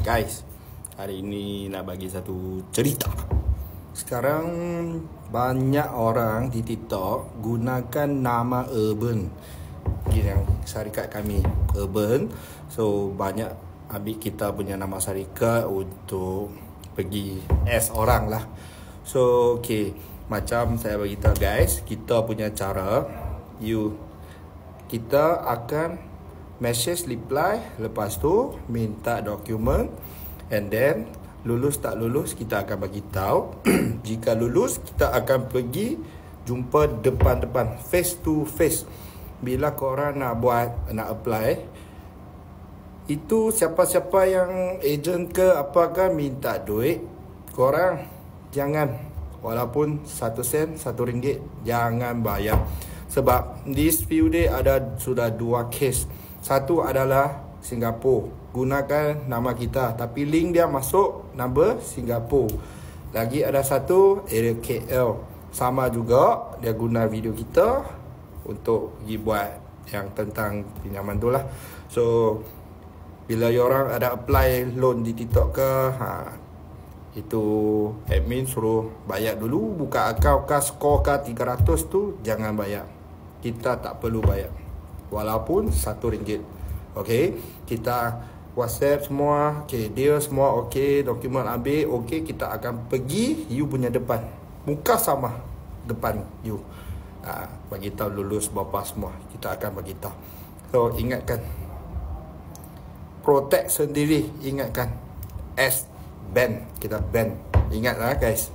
Guys, hari ini nak bagi satu cerita. Sekarang banyak orang di TikTok gunakan nama Urban. Yang syarikat kami Urban. So banyak ambil kita punya nama syarikat untuk pergi as orang lah. So okay, macam saya beritahu guys, kita punya cara, kita akan message reply, lepas tu minta dokumen, and then lulus tak lulus kita akan bagi tahu. Jika lulus kita akan pergi jumpa depan-depan, face to face. Bila korang nak apply, itu siapa-siapa yang agent ke apakah minta duit, korang jangan, walaupun 1 sen, 1 ringgit, jangan bayar. Sebab this few day sudah 2 case. Satu adalah Singapura, gunakan nama kita tapi link dia masuk number Singapura. Lagi ada satu area KL, sama juga dia guna video kita untuk pergi buat yang tentang pinjaman tu lah. So bila orang ada apply loan di TikTok ke, itu admin suruh bayar dulu, buka akaun ke, skor ke 300 tu jangan bayar. Kita tak perlu bayar walaupun 1 ringgit. Okay, kita WhatsApp semua, okay, dia semua okay, dokumen ambil, okay, kita akan pergi you punya depan, muka sama depan you, bagi tahu lulus berapa semua, kita akan bagi tahu. So ingatkan, protect sendiri, ingatkan, as ban, kita ban, ingatlah guys.